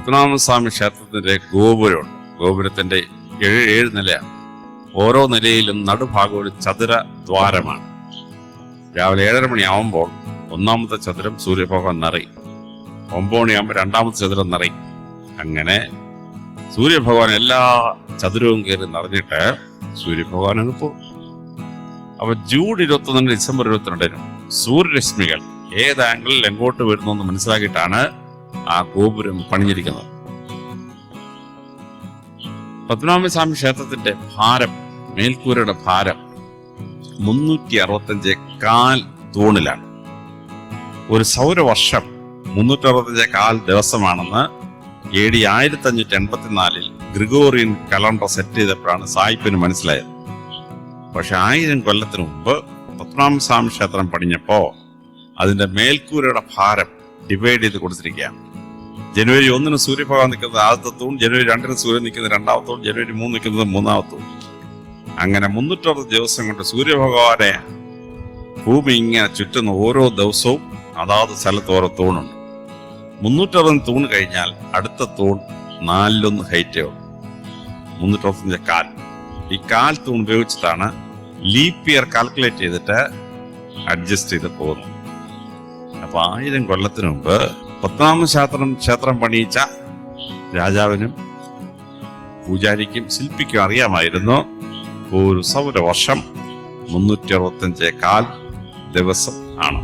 പത്മനാഭസ്വാമി ക്ഷേത്രത്തിന്റെ ഗോപുരമുണ്ട്. ഗോപുരത്തിന്റെ ഏഴ് നിലയാണ്. ഓരോ നിലയിലും നടുഭാഗം ഒരു ചതുര ദ്വാരമാണ്. രാവിലെ 7:30 മണിയാവുമ്പോൾ ഒന്നാമത്തെ ചതുരം സൂര്യഭഗവാൻ നിറയും. 9 മണിയാകുമ്പോൾ രണ്ടാമത്തെ ചതുരം നിറയും. അങ്ങനെ സൂര്യഭഗവാൻ എല്ലാ ചതുരവും കയറി നിറഞ്ഞിട്ട് സൂര്യഭഗവാൻ അങ്ങ് പോകും. അപ്പൊ ജൂൺ 21 ഡിസംബർ 22 സൂര്യരശ്മികൾ ഏത് ആംഗിളിൽ എങ്ങോട്ട് വരുന്നു എന്ന് മനസ്സിലാക്കിയിട്ടാണ് ആ ഗോപുരം പണിഞ്ഞിരിക്കുന്നത്. പത്മനാഭസ്വാമി ക്ഷേത്രത്തിന്റെ ഭാരം, മേൽക്കൂരയുടെ ഭാരം 365 കാൽ തൂണിലാണ്. ഒരു സൗരവർഷം 365 കാൽ ദിവസമാണെന്ന് AD 1584 ഗ്രിഗോറിയൻ കലണ്ടർ സെറ്റ് ചെയ്തപ്പോഴാണ് സായിപ്പിന് മനസ്സിലായത്. പക്ഷെ 1000 കൊല്ലത്തിന് മുമ്പ് പത്മനാഭസ്വാമി ക്ഷേത്രം പണിഞ്ഞപ്പോ അതിന്റെ മേൽക്കൂരയുടെ ഭാരം ഡിവൈഡ് ചെയ്ത് കൊടുത്തിരിക്കുകയാണ്. ജനുവരി 1 സൂര്യഭഗവാൻ നിൽക്കുന്നത് ആദ്യത്തെ തൂൺ, ജനുവരി 2 സൂര്യൻ നിൽക്കുന്നത് രണ്ടാമത്തെ തൂൺ, ജനുവരി 3 നിൽക്കുന്നത് മൂന്നാമത്തെ തൂൺ. അങ്ങനെ 360 ദിവസം കൊണ്ട് സൂര്യഭഗവാനെ ഭൂമി ഇങ്ങനെ ചുറ്റുന്ന ഓരോ ദിവസവും അതാത് സ്ഥലത്ത് ഓരോ തൂണുണ്ട്. 360 തൂൺ കഴിഞ്ഞാൽ അടുത്ത തൂൺ 4 ഹൈറ്റേ ഉള്ളൂ. 365 കാൽ. ഈ കാൽ തൂൺ ഉപയോഗിച്ചിട്ടാണ് ലീപ്പ് ഇയർ കാൽക്കുലേറ്റ് ചെയ്തിട്ട് അഡ്ജസ്റ്റ് ചെയ്ത് പോകുന്നത്. അപ്പൊ 1000 കൊല്ലത്തിന് മുമ്പ് പത്മനാഭ ക്ഷേത്രം പണിയിച്ച രാജാവിനും പൂജാരിക്കും ശില്പിക്കും അറിയാമായിരുന്നു ഒരു സൗരവർഷം 365 കാൽ ദിവസം ആണ്.